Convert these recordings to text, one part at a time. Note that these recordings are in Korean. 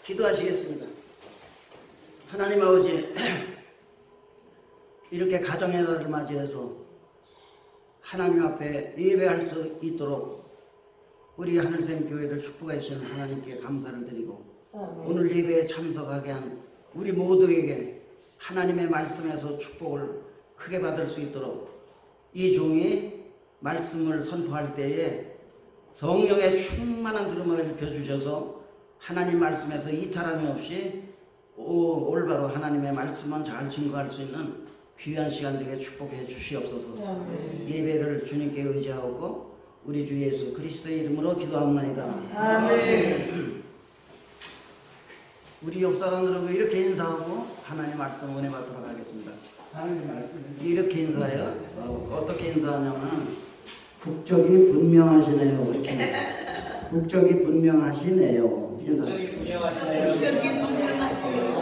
기도하시겠습니다. 하나님 아버지, 이렇게 가정의 날을 맞이해서 하나님 앞에 예배할 수 있도록 우리 하늘샘 교회를 축복해 주시는 하나님께 감사를 드리고, 오늘 예배에 참석하게 한 우리 모두에게 하나님의 말씀에서 축복을 크게 받을 수 있도록 이 종이 말씀을 선포할 때에 성령의 충만한 들음을 펴주셔서 하나님 말씀에서 이탈함이 없이 올바로 하나님의 말씀만 잘 증거할 수 있는 귀한 시간 되게 축복해 주시옵소서. 예배를 주님께 의지하고 우리 주 예수 그리스도의 이름으로 기도합나이다. 아멘. 우리 옆 사람들하고 이렇게 인사하고 하나님 말씀 은혜 받도록 하겠습니다. 하나님 말씀 이렇게 인사해요. 어떻게 인사하냐면 국적이 분명하시네요. 이렇게 인사해요. 국적이 분명하시네요. 국적이 분명하시네요. 국적이 분명하시네요.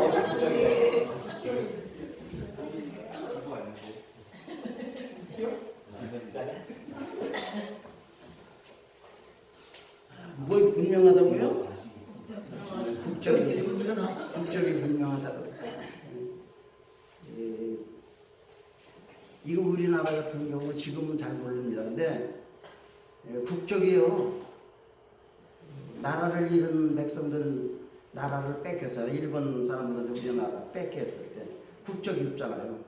뭐 분명하다고요? 국적이 분명하다고. 이거 우리나라 같은 경우 지금은 잘 모릅니다. 근데 국적이요, 나라를 잃은 백성들은 나라를 뺏겼잖아요. 일본 사람들한테 우리나라 뺏겼을 때 국적이 없잖아요.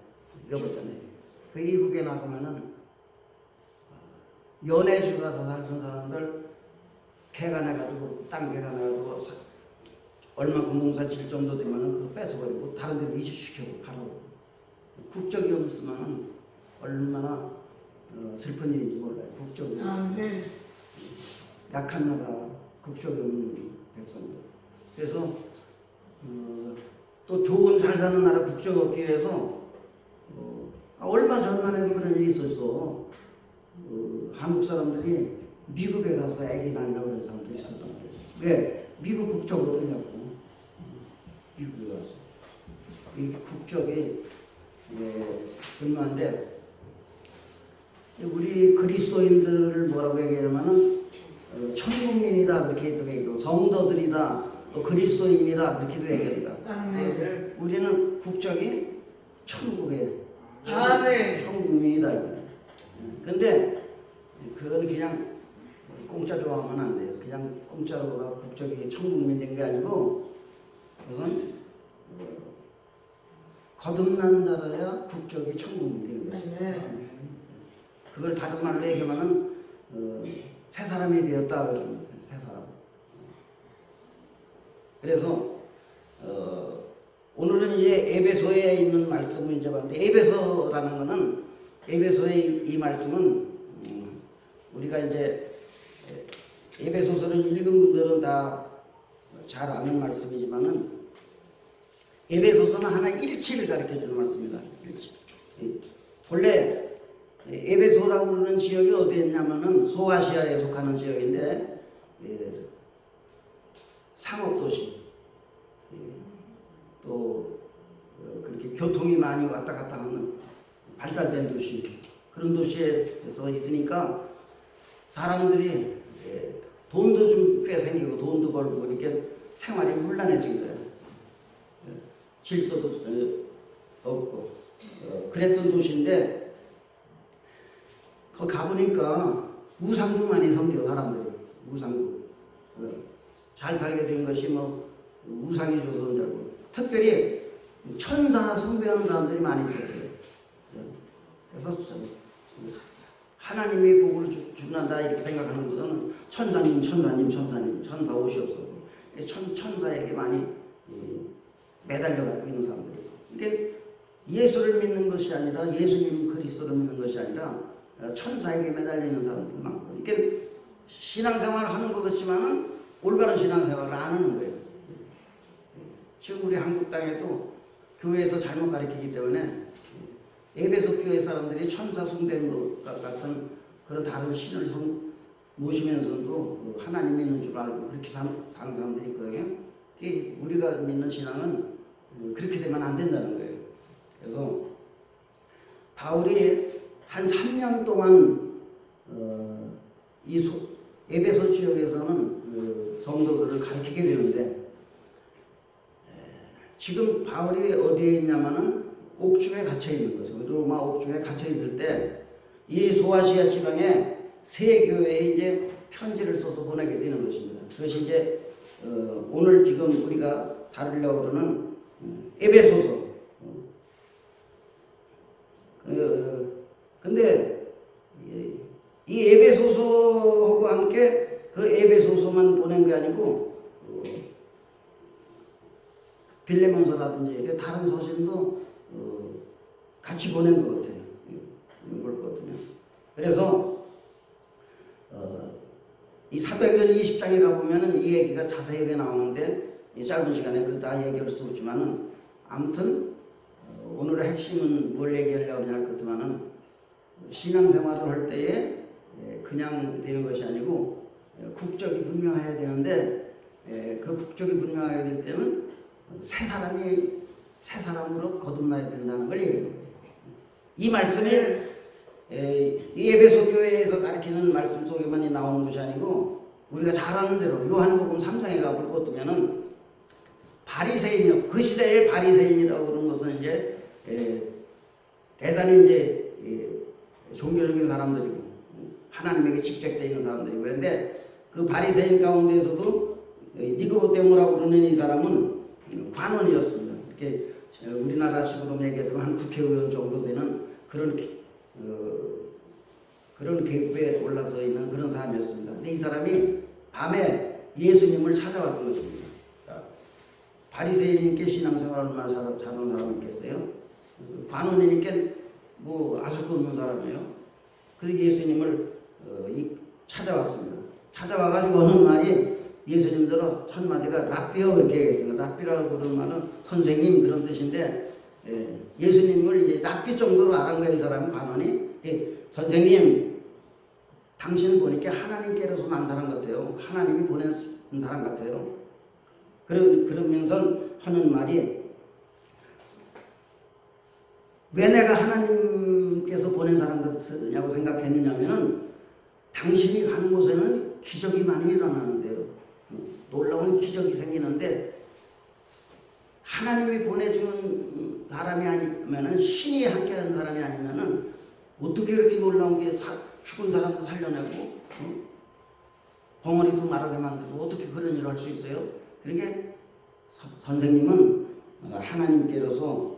잃어버렸잖아요. 그 이국에 나가면은 연해주 가서 살던 사람들 개간해가지고 땅 개간해가지고 얼마큼 농사 질 정도 되면은 그거 뺏어버리고 다른 데로 이주시키고 가라고. 국적이 없으면은 얼마나 슬픈 일인지 몰라요. 국적이. 네. 약한 나라, 국적이 없는 백성들. 그래서 또 좋은 잘 사는 나라 국적 얻기 위해서 얼마 전만 해도 그런 일이 있었어. 한국 사람들이 미국에 가서 애기 낳으려고 그런 사람들이 있었단 말이에요. 왜? 미국 국적 얻으려고. 미국에 가서. 이 국적이 분명한데, 우리 그리스도인들을 뭐라고 얘기하냐면은 천국민이다 그렇게 얘기하고, 성도들이다, 그리스도인이다 그렇게도 얘기합니다. 네. 우리는 국적이 천국의 천국민이다. 근데 그건 그냥 공짜 좋아하면 안 돼요. 그냥 공짜로 국적이 천국민 된 게 아니고, 그것은 거듭난 자라야 국적이 천국민 되는 것입니다. 그걸 다른 말로 얘기하면은 새 사람이 되었다 그러는 거예요. 새 사람. 그래서 오늘은 이제 에베소에 있는 말씀을 이제 봤는데, 에베소라는 거는, 에베소의 이 말씀은 우리가 이제 에베소서를 읽은 분들은 다 잘 아는 말씀이지만은, 에베소서는 하나의 일치를 가르쳐주는 말씀입니다. 일치. 본래 에베소라고 부르는 지역이 어디였냐면은 소아시아에 속하는 지역인데, 상업도시, 또 그렇게 교통이 많이 왔다 갔다 하는 발달된 도시, 그런 도시에서 있으니까 사람들이 돈도 좀 꽤 생기고 돈도 벌고 이렇게 생활이 혼란해진 거예요. 질서도 없고 그랬던 도시인데, 거기 가보니까 우상도 많이 섬겨. 사람들이 우상도 잘 살게 된 것이 뭐 우상이 줘서 그러고, 특별히 천사 숭배하는 사람들이 많이 있었어요. 그래서 하나님이 복을 준다 이렇게 생각하는 것은 천사님 천사 오시옵소서. 천사에게 많이 매달려 갖고 있는 사람들이. 이게 예수를 믿는 것이 아니라, 예수님 그리스도를 믿는 것이 아니라 천사에게 매달리는 사람들이 많고, 이게 신앙생활을 하는 것 같지만은 올바른 신앙생활을 안 하는 거예요. 지금 우리 한국 땅에도 교회에서 잘못 가르치기 때문에 에베소 교회 사람들이 천사 숭배인 것 같은 그런 다른 신을 모시면서도 하나님 믿는 줄 알고 그렇게 사는 사람들이 있거든요. 우리가 믿는 신앙은 그렇게 되면 안 된다는 거예요. 그래서 바울이 한 3년 동안 이 에베소 지역에서는 성도들을 가르치게 되는데, 지금 바울이 어디에 있냐면은 옥중에 갇혀 있는 거죠. 로마 옥중에 갇혀 있을 때 이 소아시아 지방에 세 교회에 이제 편지를 써서 보내게 되는 것입니다. 그것이 이제 오늘 지금 우리가 다루려고 그러는 에베소서. 근데 이 에베소서하고 함께 그 에베소서만 보낸 게 아니고 빌레몬서라든지 다른 서신도 같이 보낸 것 같아요. 그렇거든요. 그래서 이 사도행전 20장에 가보면은 이 얘기가 자세하게 나오는데 이 짧은 시간에 그 다 얘기할 수 없지만은 아무튼 오늘의 핵심은 뭘 얘기하려고 할 것지만은 신앙생활을 할 때에 그냥 되는 것이 아니고 국적이 분명해야 되는데 그 국적이 분명해야 될 때는 새 사람으로 거듭나야 된다는 걸 얘기합니다. 이 말씀이 이 에베소 교회에서 가르치는 말씀 속에만 나오는 것이 아니고 우리가 잘 아는 대로 요한복음 3장에 가보면은 바리새인이요, 그 시대의 바리새인이라고 그런 것은 이제 대단히 이제 종교적인 사람들이고 하나님에게 집착되어 있는 사람들이고 그런데 그 바리새인 가운데에서도 니고데모라고 그러는 이 사람은 관원이었습니다. 이렇게 우리나라식으로 얘기하자면 한 국회의원 정도 되는 그런 계급에 올라서 있는 그런 사람이었습니다. 근데 이 사람이 밤에 예수님을 찾아왔던 것입니다. 바리새인이니까 신앙생활을 얼마나 잘하는 사람이 있겠어요? 관원이니까 뭐 아실 거 없는 사람이에요. 그래서 예수님을 찾아왔습니다. 찾아와가지고 하는 말이 예수님들은 첫 마디가 랍비요 이렇게 얘기해요. 랍비라고 그런 말은 선생님 그런 뜻인데 예수님을 이제 랍비 정도로 알은 거예요. 이 사람은 관원이. 선생님 당신 보니까 하나님께로서 난 사람 같아요. 하나님이 보낸 사람 같아요. 그러면서 하는 말이 왜 내가 하나님께서 보낸 사람 같으냐고 생각했느냐면 당신이 가는 곳에는 기적이 많이 일어나는데요. 놀라운 기적이 생기는데 하나님이 보내주는 사람이 아니면은 신이 함께하는 사람이 아니면은 어떻게 이렇게 놀라운 게 죽은 사람도 살려내고 벙어리도 말하게 만들고 어떻게 그런 일을 할 수 있어요? 그러니까 선생님은 하나님께로서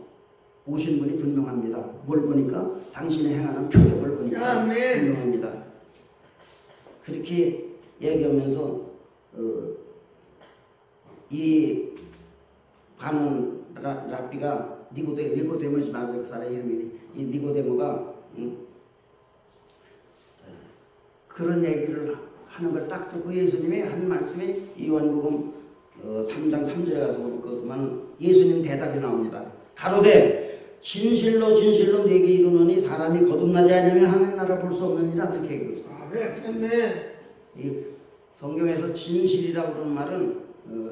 오신 분이 분명합니다. 뭘 보니까 당신의 행하는 표적을 보니까 분명합니다. 그렇게 얘기하면서 이 관원 랍비가 니고데모지 말고 그 사람 이름이 이 니고데모가 그런 얘기를 하는 걸 딱 듣고 예수님이 한 말씀이 요한복음 3장 3절에 가서 보니까 예수님 대답이 나옵니다. 가로되 진실로 진실로 네게 이르노니 사람이 거듭나지 않으면 하나님 나라 볼 수 없느니라 그렇게 얘기했어요. 이 성경에서 진실이라고 그러는 말은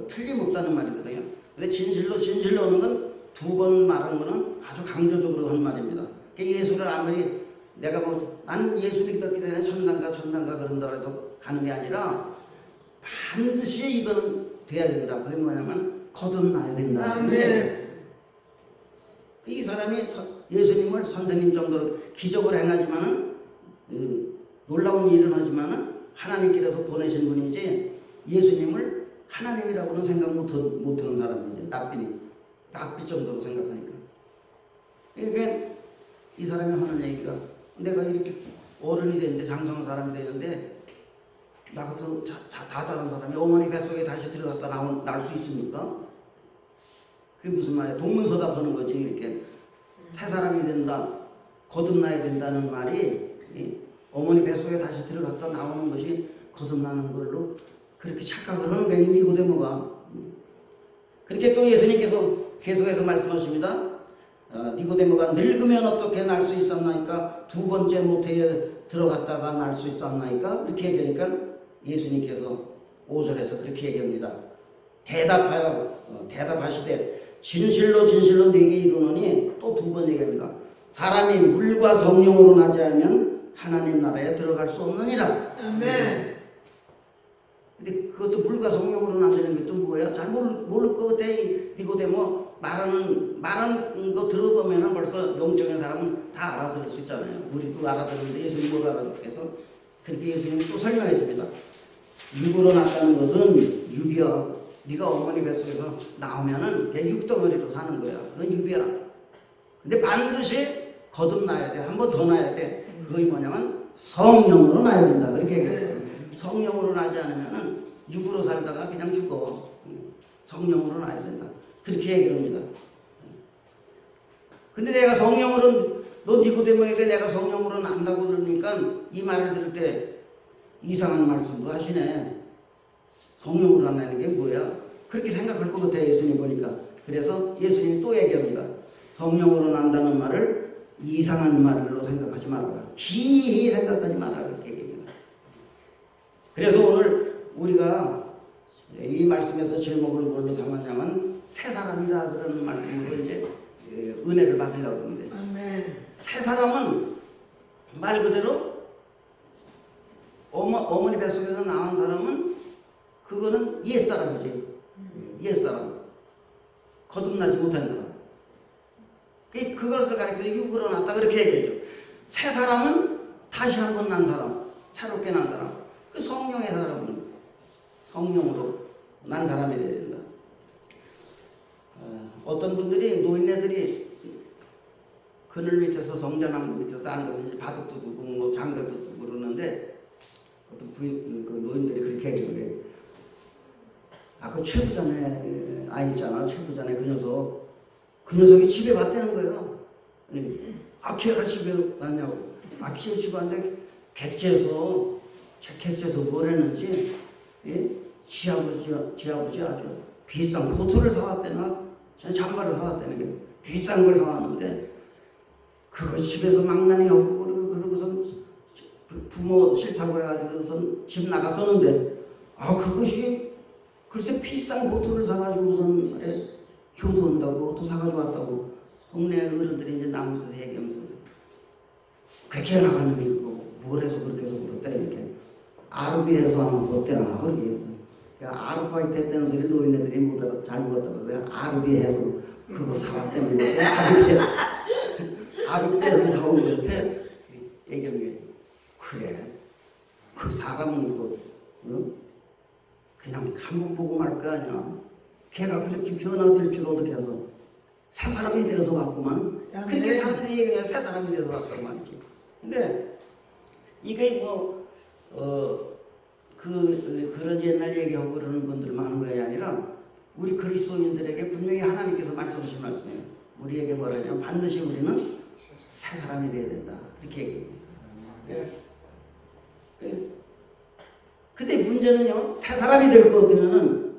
틀림없다는 말이거든요. 근데 진실로 하는 건 두 번 말한 거는 아주 강조적으로 한 말입니다. 예수를 아무리 내가 나는 예수 믿었기 때문에 천당가 그런다 그래서 가는 게 아니라 반드시 이거는 돼야 된다. 그게 뭐냐면 거듭나야 된다. 이 사람이 예수님을 선생님 정도로 기적을 행하지만은 놀라운 일을 하지만은 하나님께서 보내신 분이지 예수님을 하나님이라고는 생각 못하는 사람이죠. 랍비 정도로 생각하니까. 그러니까 이 사람이 하는 얘기가 내가 이렇게 어른이 되는데 장성한 사람이 되는데 나 같은 다 자란 사람이 어머니 뱃속에 다시 들어갔다 나올 수 있습니까? 그게 무슨 말이야? 동문서답 하는 거지. 이렇게 새 사람이 된다, 거듭나야 된다는 말이 어머니 뱃속에 다시 들어갔다 나오는 것이 거듭나는 걸로 그렇게 착각을 하는 거야. 니고데모가. 그렇게 또 예수님께서 계속해서 말씀하십니다. 니고데모가 늙으면 어떻게 날 수 있었나이까? 두 번째 모태에 들어갔다가 날 수 있었나이까? 그렇게 얘기하니까 예수님께서 5절에서 그렇게 얘기합니다. 대답하시되 진실로 네게 이르노니 또 두 번 얘기합니다. 사람이 물과 성령으로 나지 않으면 하나님 나라에 들어갈 수 없느니라. 아멘. 근데 그것도 물과 성령으로 나지는 게 또 뭐야? 잘 모를 것 같아. 니고데모 말하는 거 들어보면 벌써 영적인 사람은 다 알아들을 수 있잖아요. 우리도 알아들었는데 예수님 못 알아듣겠어. 그렇게 예수님이 또 설명해 줍니다. 육으로 났다는 것은 육이야. 네가 어머니 뱃속에서 나오면은 그냥 육덩어리로 사는 거야. 그건 육이야. 근데 반드시 거듭나야 돼. 한 번 더 나야 돼. 그게 뭐냐면 성령으로 나야 된다. 그렇게 얘기해요. 성령으로 나지 않으면은 육으로 살다가 그냥 죽어. 성령으로 나야 된다. 그렇게 얘기를 합니다. 근데 내가 성령으로, 너 니고데모에게 내가 성령으로 난다고 그러니까 이 말을 들을 때 이상한 말씀도 하시네. 성령으로 난다는 게 뭐야? 그렇게 생각할 것 같아요, 예수님 보니까. 그래서 예수님이 또 얘기합니다. 성령으로 난다는 말을 이상한 말로 생각하지 말아라. 기이 생각하지 말아라. 그렇게 얘기합니다. 그래서 오늘 우리가 이 말씀에서 제목을 뭘로 삼았냐면 새 사람이다 그런 말씀으로 이제 은혜를 받으려고 하는데, 새 사람은 말 그대로 어머니 뱃속에서 나온 사람은 그거는 옛사람이지. 옛사람. 거듭나지 못한 사람. 그것을 가리켜서 육으로 났다 그렇게 얘기해요. 새 사람은 다시 한 번 난 사람, 새롭게 난 사람. 그 성령의 사람은 성령으로 난 사람이 돼야 된다. 어떤 분들이 노인네들이 그늘 밑에서 성전나무 밑에서 앉아서 이제 바둑도 두고 뭐 장가도 두고 그러는데 어떤 부인 그 노인들이 그렇게 얘기해요. 그 최부자네 아이 있잖아. 최부자네 그 녀석이 집에 왔다는 거예요. 걔가 집에 왔냐고. 걔가 집에 왔는데 객지에서 뭘 했는지, 예? 지아버지 아주 비싼 코트를 사왔대나 잠바를 사왔다는 게 비싼 걸 사왔는데 그거 집에서 망나니 없고 그러고선 부모 싫다고 해가지고선 집 나갔었는데 그것이 글쎄 비싼 코트를 사가지고선 교도 온다고 또 사가지고 왔다고 동네 어른들이 이제 나무에서 얘기하면서 그렇게 나가는 거 뭘 해서 그렇게 해서 그렇다 이렇게 아르비에서 하면 어때나 그렇게 해서 아르바이트 했다는 소리 노인네들이 잘못 알아들어서 내가 아르비에서 그거 사왔다는 거 아르비에서 사온 거한테 얘기한 게 그래 그 사람은 그냥 한 번 보고 말 거 아니야. 걔가 그렇게 변화될 줄 어떻게 해서 새 사람이 되어서 왔구만. 그렇게 사람들이 얘기해 새 사람이 되어서 왔구만. 근데 이게 그런 옛날 얘기하고 그러는 분들만 하는 것이 아니라 우리 그리스도인들에게 분명히 하나님께서 말씀하신 말씀이에요. 우리에게 뭐라냐면 반드시 우리는 새 사람이 되어야 된다. 그렇게 얘기합니다. 근데 문제는요, 새 사람이 될 것 같으면은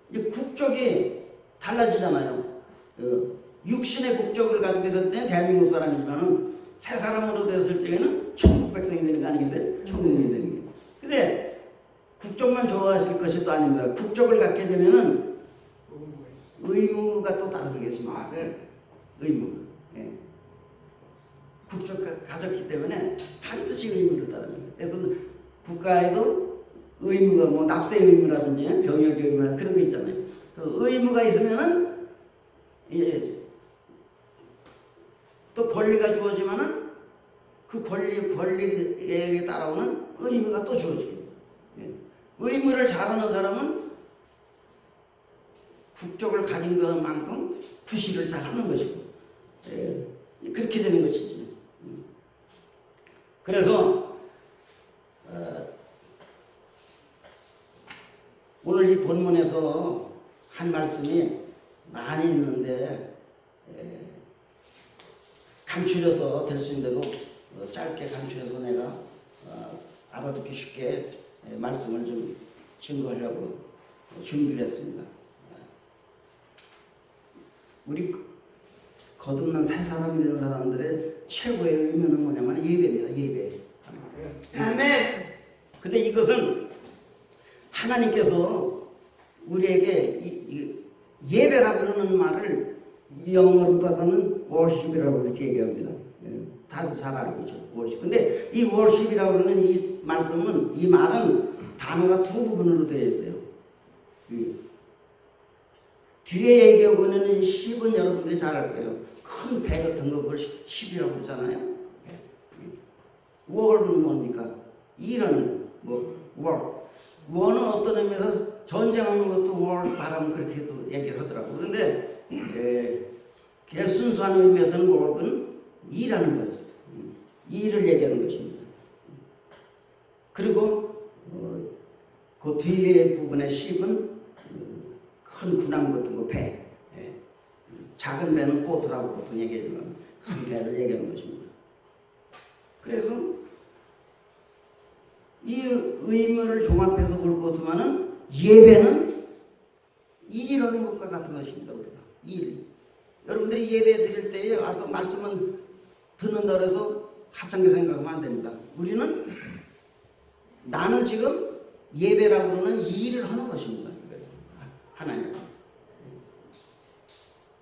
이제 국적이 달라지잖아요. 육신의 국적을 가지고 있을 때는 대한민국 사람이지만은 새 사람으로 되었을 적에는 천국 백성이 되는 거 아니겠어요? 천국인이 되는 게. 근데 국적만 좋아하실 것이 또 아닙니다. 국적을 갖게 되면은 의무가 또 다르겠습니다. 의무. 예. 국적 가졌기 때문에 반드시 의무를 따릅니다. 그래서 국가에도 의무가 뭐 납세 의무라든지 병역 의무나 그런 거 있잖아요. 그 의무가 있으면은 또 권리가 주어지면은 그 권리에 따라오는 의무가 또 주어져요. 의무를 잘하는 사람은 국적을 가진 것만큼 구실을 잘하는 것이고 그렇게 되는 것이지. 그래서 오늘 이 본문에서 한 말씀이 많이 있는데 감추려서 될 수 있는 대로 짧게 감추려서 내가 알아듣기 쉽게 말씀을 좀 증거하려고 준비를 했습니다. 우리 거듭난 새 사람이 되는 사람들의 최고의 의미는 뭐냐면 예배입니다. 예배. 아멘. 근데 이것은 하나님께서 우리에게 예배라고 그러는 말을 영어로다가는 worship이라고 이렇게 얘기합니다. 다들 잘 알고 있죠. worship. 근데 이 worship이라고 그러는 이 말씀은, 이 말은 단어가 두 부분으로 되어 있어요. 뒤에 얘기하고는 10은 여러분들이 잘 알 거예요. 큰 배 같은 거 그걸 10이라고 그러잖아요. 월은 뭡니까? 일은 월. 월은 어떤 의미에서 전쟁하는 것도 월, 바람 그렇게도 얘기를 하더라고요. 그런데 그냥 순수한 의미에서는 월은 일하는 거죠. 일을 얘기하는 것입니다. 그리고 그 뒤에 부분의 10은 큰 군함 같은 거 배. 작은 배는 보트라고 보통 얘기하지만 큰 배를 얘기하는 것입니다. 그래서 이 의미를 종합해서 볼 것이면은 예배는 일하는 것과 같은 것입니다. 우리가 일. 여러분들이 예배 드릴 때에 와서 말씀은 듣는다 그래서 하찮게 생각하면 안 됩니다. 우리는 나는 지금 예배라고 그러는 일을 하는 것입니다. 하나님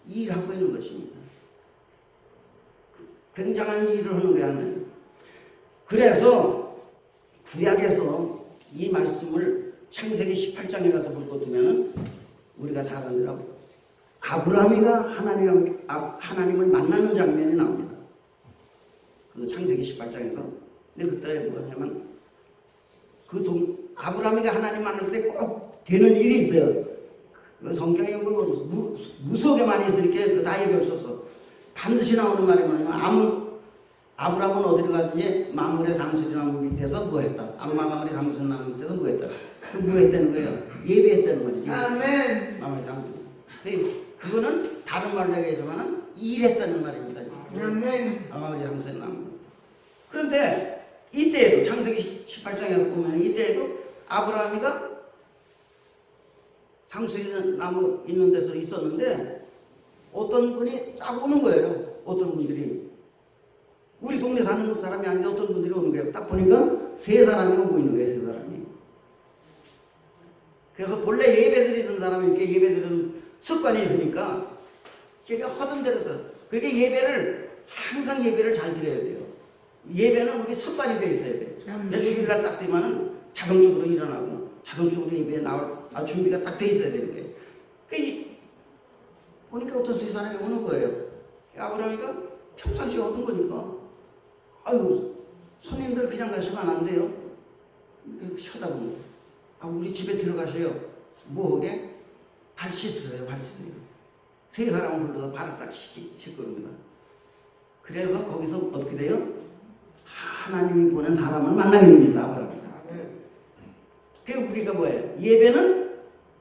일하고 있는 것입니다. 굉장한 일을 하는 거야. 하나님. 그래서 구약에서 이 말씀을 창세기 18장에 가서 볼 것 같으면 우리가 잘 아느라고 아브라함이가 하나님을 만나는 장면이 나옵니다. 그 창세기 18장에서. 근데 그때 뭐냐면 아브라함이가 하나님 만날 때 꼭 되는 일이 있어요. 그 성경에 무수하게 많이 있으니까 그 다 얘기할 수 없어. 반드시 나오는 말이 뭐냐면 아브라함은 어디로 가든지 망울의 상수리나무 밑에서 뭐 했다. 망울의 상수리나무 밑에서 뭐 했다. 뭐 했다는 거예요? 예배했다는 말이지. 아멘. 망울의 상수리. 그거는 다른 말로 얘기하지만 일했다는 말입니다. 아멘. 망울의 상수리나무. 그런데 이때에도 창세기 18장에서 보면 이때에도 아브라함이가 상수리나무 있는 데서 있었는데 어떤 분이 딱 오는 거예요. 어떤 분들이. 우리 동네 사는 사람이 아닌데 어떤 분들이 오는 거예요. 딱 보니까 세 사람이 오고 있는 거예요. 세 사람이. 그래서 본래 예배 드리던 사람이 이렇게 예배 드리는 습관이 있으니까 제가 하던 대로서 그렇게 예배를 항상 예배를 잘 드려야 돼요. 예배는 우리 습관이 되어 있어야 돼요. 주일날 딱 되면은 자동적으로 일어나고 자동적으로 예배에 나올 준비가 딱 돼 있어야 되는 거예요. 보니까 어떤 세 사람이 오는 거예요. 아브라함이가 평상시에 얻은 거니까 아유 손님들 그냥 가시면 안 돼요. 쳐다보고 우리 집에 들어가셔요. 뭐하게? 발 씻으세요. 발 씻으세요. 세 사람을 불러서 발을 딱 씻고 겁니다. 그래서 거기서 어떻게 돼요? 하나님이 보낸 사람을 만나게 됩니다. 아브라함이가. 그게 우리가 뭐예요? 예배는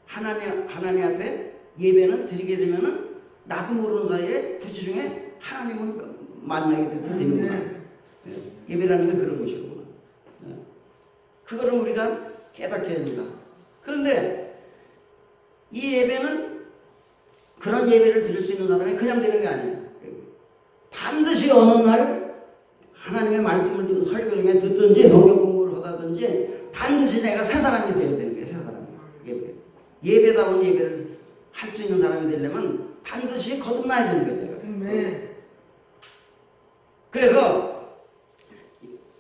하나님 앞에 예배는 드리게 되면은 나도 모르는 사이에 부지 중에 하나님을 만나게 되는구나. 예배라는 게 그런 것이구나. 그거를 우리가 깨닫게 됩니다. 그런데 이 예배는 그런 예배를 드릴 수 있는 사람이 그냥 되는 게 아니에요. 반드시 어느 날 하나님의 말씀을 설교 중에 듣든지 성경 공부를 하다든지 반드시 내가 새 사람이 되어야 되는 거예요. 새 사람이. 예배다운 예배를 할 수 있는 사람이 되려면 반드시 거듭나야 되는 거예요. 그래서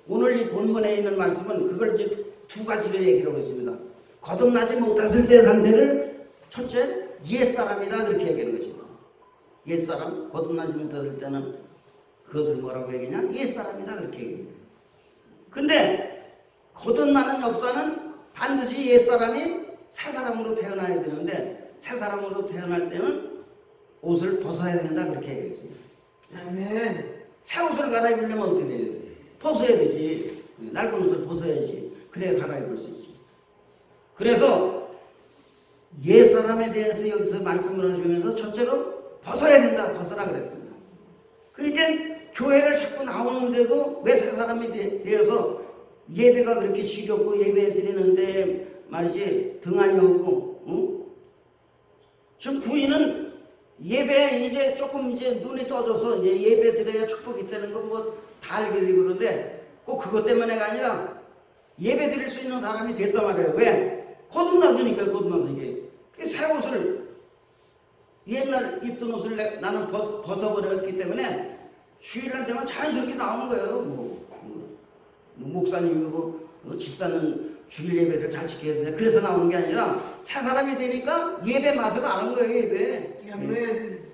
오늘 이 본문에 있는 말씀은 그걸 이제 두 가지로 얘기를 하고 있습니다. 거듭나지 못했을 때 상태를 첫째 옛사람이다 그렇게 얘기하는 것입니다. 옛사람 거듭나지 못했을 때는 그것을 뭐라고 얘기하냐? 옛사람이다 그렇게 얘기합니다. 근데 거듭나는 역사는 반드시 옛사람이 새 사람으로 태어나야 되는데 새 사람으로 태어날 때는 옷을 벗어야 된다 그렇게 얘기했습니다. 아멘. 새 옷을 갈아입으려면 어떻게 돼야 돼? 벗어야 되지. 낡은 옷을 벗어야지. 그래야 갈아입을 수 있지. 그래서 옛사람에 대해서 여기서 말씀을 하시면서 첫째로 벗어야 된다. 벗어라 그랬습니다. 그러니까 교회를 자꾸 나오는데도 왜 새 사람이 되어서 예배가 그렇게 지겹고 예배 드리는데 말이지 등한이 오고 지금 구인은 예배 이제 조금 이제 눈이 떠져서 이제 예배 드려야 축복이 되는 거 뭐 다 알게 되고 그러는데 꼭 그것 때문에가 아니라 예배 드릴 수 있는 사람이 됐단 말이에요. 왜? 거듭났으니까 거듭나서 이게 새 옷을 옛날 입던 옷을 나는 벗어버렸기 때문에 주일날 되면 자연스럽게 나오는 거예요. 목사님이고 집사는 주일 예배를 잘 지켜야 된다. 그래서 나오는 게 아니라 새 사람이 되니까 예배 맛을 아는 거예요. 예배. 아멘.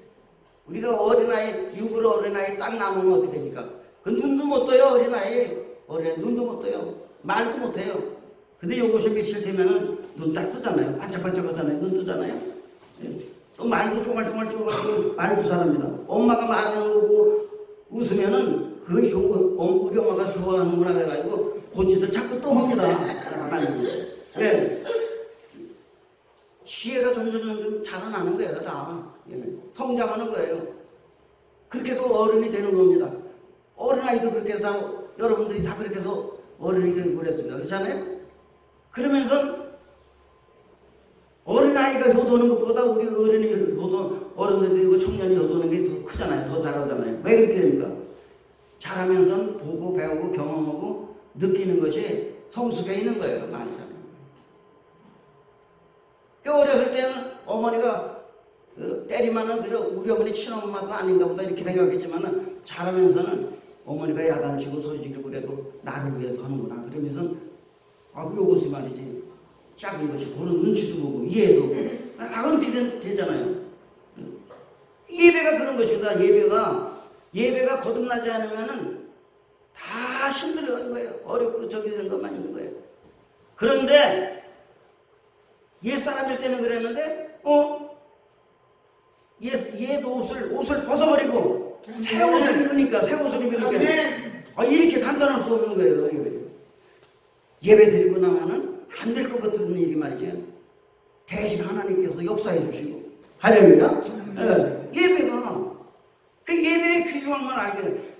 우리가 어린아이, 육으로 어린아이 딱 나누면 어떻게 됩니까? 그 눈도 못 떠요. 어린아이. 눈도 못 떠요. 말도 못 해요. 근데 요것이 며칠 되면은 눈 딱 뜨잖아요. 반짝반짝 하잖아요. 눈 뜨잖아요. 또 말도 쪼갈쪼갈쪼갈 말도 잘합니다. 엄마가 말하는 거고 웃으면은 그게 좋은 거, 우리 엄마가 좋아하는구나 그래가지고 그 짓을 자꾸 또 합니다. 네. 시혜가 점점 자라나는 거예요. 다. 성장하는 거예요. 그렇게 해서 어른이 되는 겁니다. 어린아이도 그렇게 해서 여러분들이 다 그렇게 해서 어른이 되고 그랬습니다. 그렇잖아요? 그러면서 어린아이가 효도하는 것보다 우리 어른이 어른들이 청년이 효도하는 게 더 크잖아요. 더 잘하잖아요. 왜 그렇게 됩니까? 잘하면서 보고 배우고 경험하고 느끼는 것이 성숙해 있는 거예요. 많이 사람. 어렸을 때는 어머니가 때리면은 그저 우리 어머니 친엄마도 아닌가 보다 이렇게 생각했지만은 자라면서는 어머니가 야단치고 소리지르고 그래도 나를 위해서 하는구나. 그러면서 요것이 말이지 작은 것이 보는 눈치도 보고 이해도 그렇게 되잖아요. 예배가 그런 것이다. 예배가 거듭나지 않으면은 다 힘들어하는 거예요. 어렵고 저기 되는 것만 있는 거예요. 그런데 옛사람일 때는 그랬는데 얘도 옷을 벗어버리고 새 옷을 입으니까 이렇게 간단할 수 없는 거예요. 예배 드리고 나면은 안 될 것 같은 일이 말이죠. 대신 하나님께서 역사해 주시고 할렐루야. 예배가 그 예배의 귀중한 걸 알게 돼.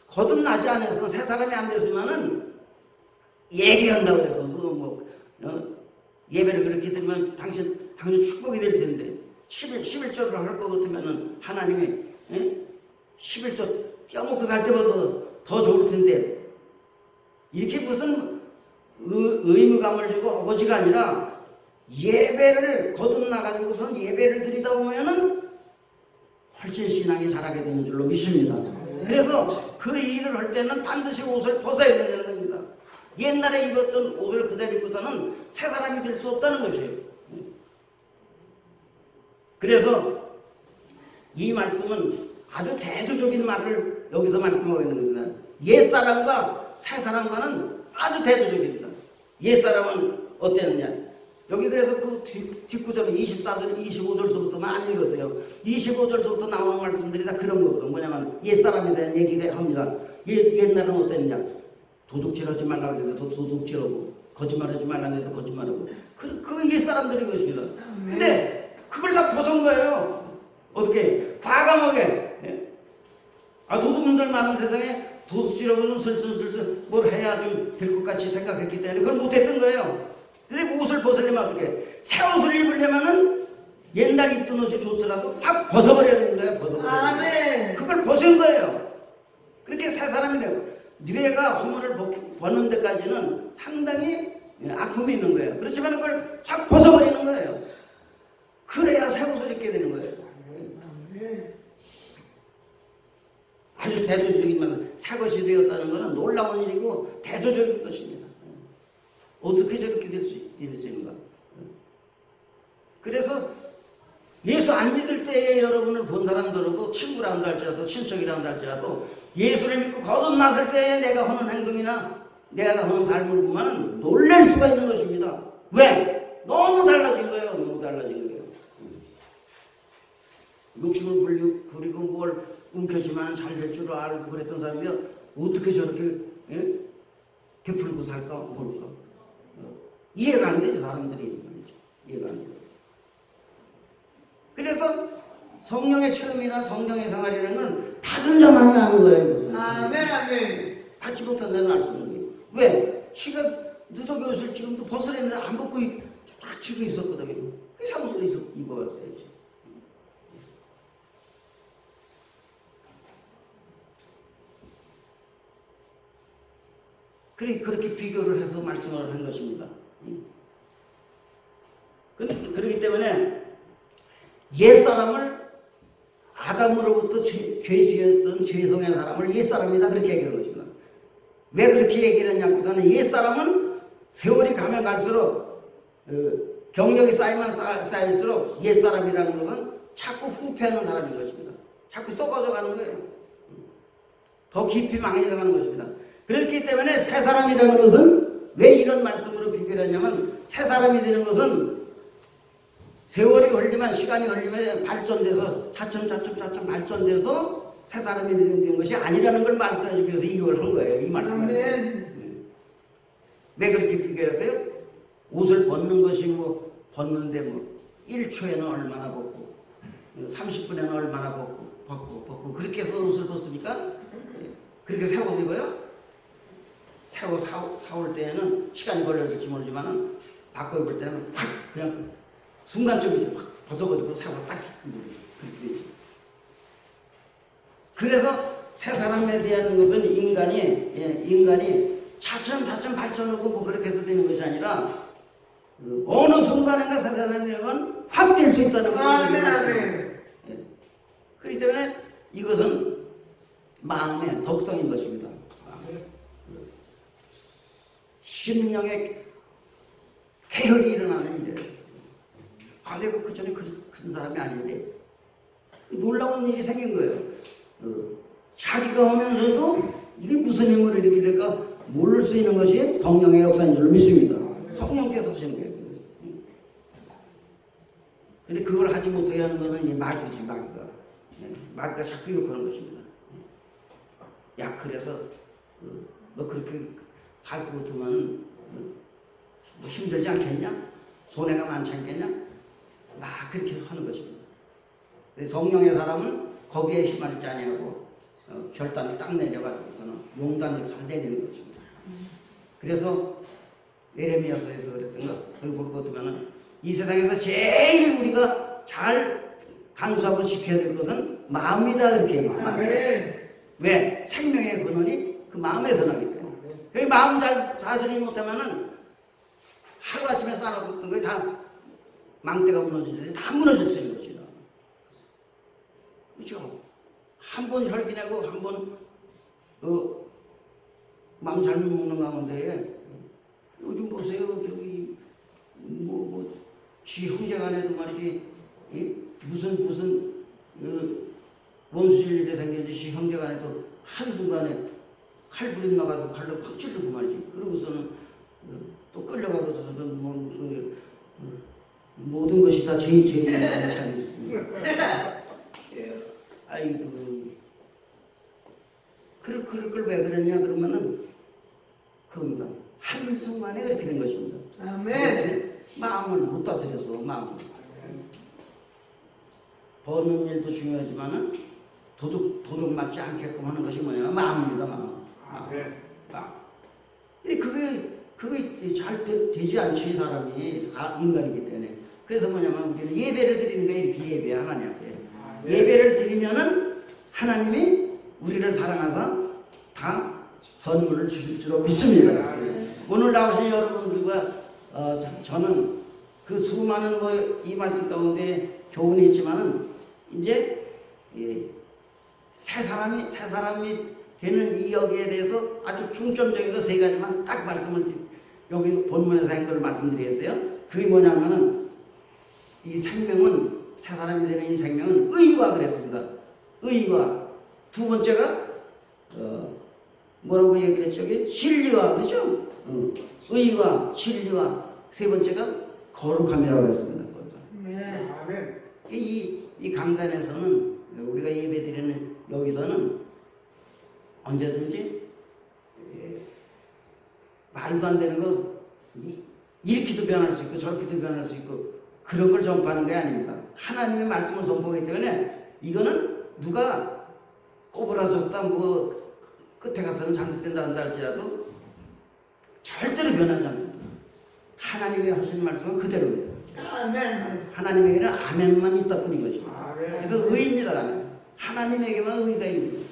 거듭나지 않아서 새 사람이 안 됐으면은 얘기한다고 해서 예배를 그렇게 드리면 당신 축복이 될 텐데 11조를 할 것 같으면은 하나님이 11조 떼어먹고 살 때보다 더 좋을 텐데 이렇게 무슨 의무감을 주고 어거지가 아니라 예배를 거듭나가지고선 예배를 드리다 보면은 훨씬 신앙이 자라게 되는 줄로 믿습니다. 그래서 그 일을 할 때는 반드시 옷을 벗어야 되는 겁니다. 옛날에 입었던 옷을 그대로 입고서는 새 사람이 될 수 없다는 것이에요. 그래서 이 말씀은 아주 대조적인 말을 여기서 말씀하고 있는 것입니다. 옛사람과 새사람과는 아주 대조적입니다. 옛사람은 어땠느냐? 여기 그래서 그 뒷구절 24절, 25절서부터만 안 읽었어요. 25절서부터 나오는 말씀들이 다 그런 거거든요. 뭐냐면 옛사람에 대한 얘기가 합니다. 옛날은 어땠느냐? 도둑질하지 말라고 해도 도둑질하고 거짓말하지 말라고 해도 거짓말하고 그 옛사람들이 것입니다. 근데 그걸 다 벗은 거예요. 어떻게? 과감하게. 도둑놈들 많은 세상에 도둑질하고는 슬슬 뭘 해야 좀 될 것 같이 생각했기 때문에 그걸 못했던 거예요. 근데 옷을 벗으려면 어떻게? 새 옷을 입으려면은 옛날 입던 옷이 좋더라도 확 벗어버려야 되는 거예요. 아멘. 그걸 벗은 거예요. 그렇게 새 사람이 되고 뇌가 허물을 벗는 데까지는 상당히 아픔이 있는 거예요. 그렇지만 그걸 확 벗어버리는 거예요. 그래야 새 옷을 입게 되는 거예요. 아주 대조적인 말, 새 것이 되었다는 것은 놀라운 일이고 대조적인 것입니다. 어떻게 저렇게 될 수 있는가? 그래서 예수 안 믿을 때에 여러분을 본 사람들하고 친구라 한다 할지라도 친척이라 한다 할지라도 예수를 믿고 거듭났을 때에 내가 하는 행동이나 내가 하는 삶을 보면 놀랄 수가 있는 것입니다. 왜? 너무 달라진 거예요. 너무 달라진 거예요. 욕심을 부리고 뭘 움켜쥐면 잘 될 줄 알고 그랬던 사람이 어떻게 저렇게 베풀고 살까 모를까? 이해가 안 되죠. 사람들이 이해가 안 돼요. 그래서 성령의 체험이나 성령의 생활이라는 건 받은 자만이 아는 거예요. 아멘. 받지 못한 자는 알 수 없는 거예요. 왜? 시가 누더기 옷을 지금도 벗으랬는데 안 벗고 딱 치고 있었거든요. 그 사무소에 입어봤어야지. 그렇게 비교를 해서 말씀을 한 것입니다. 그렇기 때문에 옛사람을 아담으로부터 죄 지었던 죄성의 사람을 옛사람이다 그렇게 얘기한 것입니다. 왜 그렇게 얘기를 했냐면 옛사람은 세월이 가면 갈수록 경력이 쌓이면 쌓일수록 옛사람이라는 것은 자꾸 후퇴하는 사람인 것입니다. 자꾸 썩어져 가는 거예요. 더 깊이 망해져 가는 것입니다. 그렇기 때문에 새 사람이라는 것은 왜 이런 말씀으로 비교를 했냐면 새 사람이 되는 것은 세월이 걸리면 시간이 걸리면 발전돼서 차츰 발전돼서 새 사람이 되는 것이 아니라는 걸 말씀해 주기 위해서 이걸 한 거예요. 이 말씀을. 왜 그렇게 비교했어요? 옷을 벗는 것이 뭐 벗는데 뭐 1초에는 얼마나 벗고 30분에는 얼마나 벗고 그렇게 해서 옷을 벗습니까? 그렇게 새 옷 입어요? 새 옷 사올 때에는 시간이 걸렸을지 모르지만 바꿔 입을 때는 확 그냥 순간적으로 확 벗어버리고 새 옷 딱 입는 거예요. 그렇게 되죠. 그래서 새 사람에 대한 것은 인간이 차츰 발전하고 뭐 그렇게 해서 되는 것이 아니라 어느 순간인가 새 사람이라는 건 확 될 수 있다는 거예요. 그렇기 때문에 이것은 마음의 덕성인 것입니다. 심령의 개혁이 일어나는 일이에요. 내가 그 전에 큰 사람이 아닌데 놀라운 일이 생긴 거예요. 자기가 하면서도 이게 무슨 힘으로 이렇게 될까 모를 수 있는 것이 성령의 역사인 줄 믿습니다. 성령께서 하신 거예요. 근데 그걸 하지 못하게 하는 것은 이 마귀지, 마귀가 자꾸 욕하는 것입니다. 야, 그래서 너 그렇게 살 것 같으면 뭐 힘들지 않겠냐? 손해가 많지 않겠냐? 막 그렇게 하는 것입니다. 성령의 사람은 거기에 휘말리지 아니하고 결단을 딱 내려가지고서는 용단을 잘 내리는 것입니다. 그래서 예레미야서에서 그랬던 거 거기 볼 것 같으면은 이 세상에서 제일 우리가 잘 간수하고 지켜야 될 것은 마음이다 이렇게 얘기합니다. 왜? 생명의 근원이 그 마음에서 나기 때문에. 그 마음 잘 다스리지 못하면은 하루아침에 쌓아놓던 게 다 망대가 무너지듯이 다 무너질 수 있는 것이다. 그렇죠? 한 번 혈기내고 한 번 마음 잘못 먹는 가운데 요즘 보세요. 여기 지 형제간에도 말이지 무슨 원수질 일이 생겼지 지 형제간에도 한순간에 칼 부림나가지고 칼로 팍 찌르고 말이지. 그러고서는 또 끌려가고서는 모든 것이 다 죄인이라는 참 있습니다. 아이고 그럴 걸 왜 그랬냐 그러면은 그겁니다. 한순간에 그렇게 된 것입니다. 아멘. 마음을 못 다스려서 마음을. 버는 일도 중요하지만은 도둑 맞지 않게끔 하는 것이 뭐냐면 마음입니다. 마음. 마음. 그게 잘 되지 않지 사람이 인간이기 때문에. 그래서 뭐냐면 우리는 예배를 드리는 거예요. 이렇게 예배 하나님 앞에. 예배를 드리면은 하나님이 우리를 사랑하사 다 선물을 주실 줄 믿습니다. 오늘 나오신 여러분들과 저는 그 수많은 이 말씀 가운데 교훈이 있지만은 이제 새 사람이 되는 이 여기에 대해서 아주 중점적인 거 세 가지만 딱 말씀을 여기 본문에서 한 걸 말씀드리겠어요. 그게 뭐냐면은 이 생명은 새 사람이 되는 이 생명은 의와 그랬습니다. 의와 두 번째가 뭐라고 얘기를 했죠? 진리와 그렇죠? 의와 진리와 세 번째가 거룩함이라고 했습니다. 아멘. 이 강단에서는 우리가 예배드리는 여기서는 언제든지 말도 안 되는 거 이렇게도 변할 수 있고 저렇게도 변할 수 있고 그런 걸 전파하는 게 아닙니다. 하나님의 말씀을 전파하기 때문에 이거는 누가 꼬부라졌다 뭐 끝에 가서는 잘못된다 한다 할지라도 절대로 변하지 않습니다. 하나님의 하신 말씀은 그대로입니다. 아멘. 하나님에게는 아멘만 있다 뿐인 것입니다. 그래서 의입니다. 하나님에게만 의가 있습니다.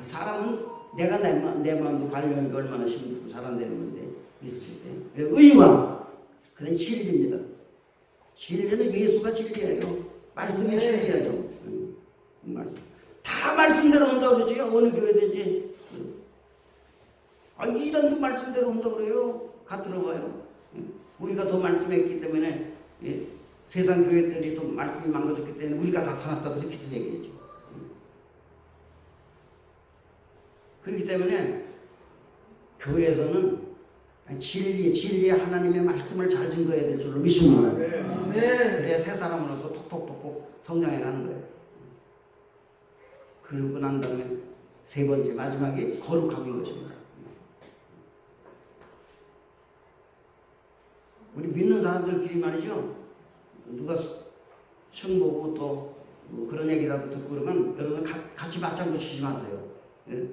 사람은 내가 내 마음도 관련이 얼마나 힘들고 잘 안 되는 건데 있을 수 있어요. 그래서 의와 그다음에 진리입니다. 진리는 예수가 진리예요. 말씀이 진리예요. 말씀. 다 말씀대로 온다고 그러지. 어느 교회든지. 이단도 말씀대로 온다고 그래요. 갖들어 봐요. 우리가 더 말씀했기 때문에 세상 교회들이 또 말씀이 망가졌기 때문에 우리가 나타났다 그렇게 얘기했죠. 그렇기 때문에 교회에서는 진리 하나님의 말씀을 잘 증거해야 될 줄로 믿습니다. 그래야 새 사람으로서 톡톡톡톡 성장해 가는 거예요. 그러고 난 다음에 세 번째 마지막이 거룩함인 것입니다. 우리 믿는 사람들끼리 말이죠. 누가 층 보고 또 뭐 그런 얘기라도 듣고 그러면 여러분 같이 맞장구 치지 마세요. 예?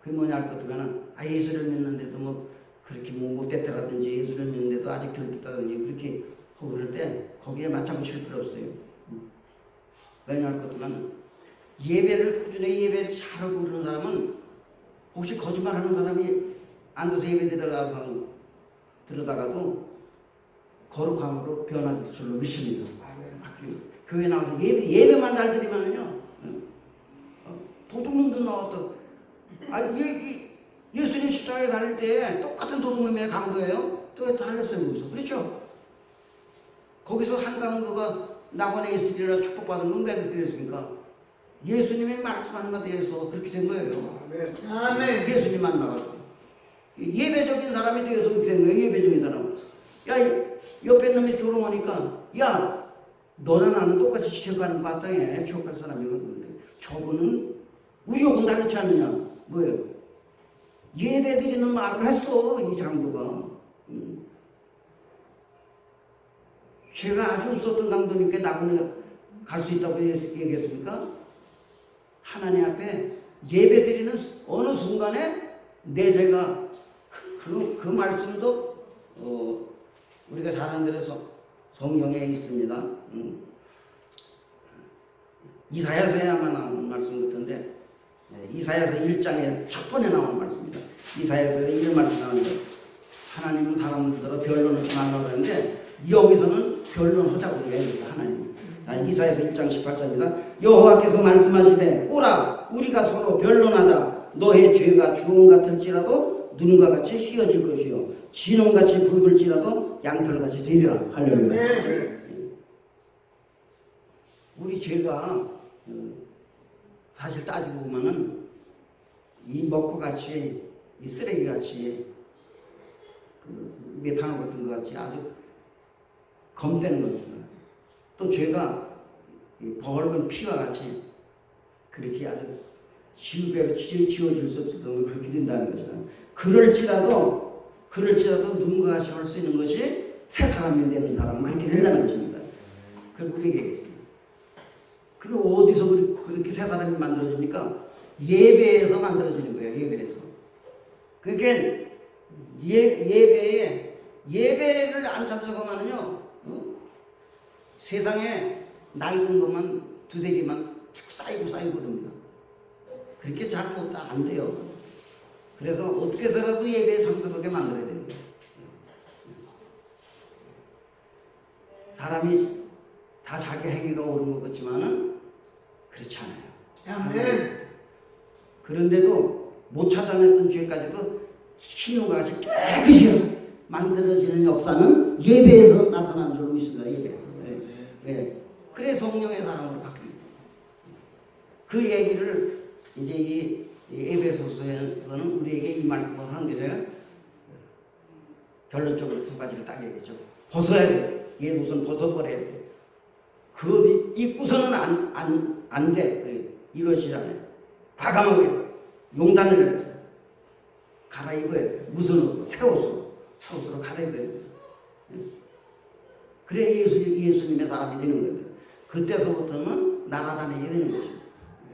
그게 뭐냐 할 것 같으면 예수를 믿는데도 뭐 그렇게 뭐 못됐다라든지 예수를 믿는데도 아직 들었다든지 그렇게 하고 그럴 때 거기에 맞장구 칠 필요 없어요. 왜냐 할 것 같으면 예배를 꾸준히 예배를 잘하고 그러는 사람은 혹시 거짓말하는 사람이 앉아서 예배 들어다가도 거룩함으로 변화될 줄로 믿습니다. 교회 나와서 예배만 잘 드리면요 도둑놈도 나왔다. 예수님 십자가에 다닐 때 똑같은 도둑놈의 강도예요. 또 달렸어요 거기서. 그렇죠? 거기서 한 강도가 낙원에 있으리라 축복받은 건 왜 그렇게 됐습니까? 예수님이 말씀하는 것에 대해서 그렇게 된 거예요. 아멘. 예수님 만나가지고 예배적인 사람이 되어서 그렇게 된 거예요. 예배적인 사람. 야, 옆에 놈이 조롱하니까 야 너나 나는 똑같이 지쳐가는 마땅해. 지옥갈 사람이거든요. 저분은 우리 욕은 다르지 않느냐. 뭐예요? 예배 드리는 말을 했어 이 장도가. 죄가 아주 없었던 강도니까 낙원에 갈 수 있다고 얘기했습니까? 하나님 앞에 예배 드리는 어느 순간에 내 죄가 그 말씀도 우리가 잘 아는 대로 성경에 있습니다. 이사야서에만 나오는 말씀 같은데 이사야서 1장에 첫 번에 나오는 말씀입니다. 이사야서에 이런 말씀이 나오는데 하나님은 사람들로 변론하지 말라고 하는데 여기서는 변론하자고 얘기합니다. 하나님. 이사야서 1장 18절입니다. 여호와께서 말씀하시되 오라 우리가 서로 변론하자. 너의 죄가 주홍 같을지라도 눈과 같이 휘어질 것이요 진홍같이 붉을지라도 양털같이 되리라. 할렐루야. 우리 죄가 사실 따지고 보면은 이 먹고같이 이 쓰레기같이 그 메탄올 같은 것 같이 아주 검대는 겁니다. 또 죄가 벌건 피와 같이 그렇게 아주 지우개로 지워질 수 없을 정도로 그렇게 된다는 거잖아요. 그럴지라도 눈과 같이 할 수 있는 것이 새 사람이 되는 사람은 그렇게 된다는 것입니다. 그걸 우리에게 얘기했습니다. 그게 어디서 그렇게 새 사람이 만들어집니까? 예배에서 만들어지는 거예요. 예배에서. 그러니까 예배를 안 참석하면요 세상에 낡은 것만 두세 개만 쌓이고 그럽니다. 그렇게 잘못 안 돼요. 그래서 어떻게 해서라도 예배에 참석하게 만들어야 됩니다. 사람이 다 자기 행위가 옳은 것 같지만은 그렇지 않아요. 아멘. 그런데도 못 찾아냈던 죄까지도 신호가 같이 깨끗이 만들어지는 역사는 예배에서 나타나는 줄로 믿습니다. 예배에서. 네. 그래 성령의 사람으로 바뀝니다. 그 얘기를 이제 이 에베소서에서는 우리에게 이 말씀을 하는 게 결론적으로 두 가지를 딱 얘기했죠. 벗어야 돼. 얘 우선 벗어버려야 돼. 그 입고서는 안 돼. 이러시잖아요. 과감하게 용단을 내서 갈아입어야 돼. 무슨 옷으로? 새 옷으로 갈아입어야 돼. 그래 예수님의 사람이 되는 거예요. 그때서부터는 날아다니게 되는 것입니다.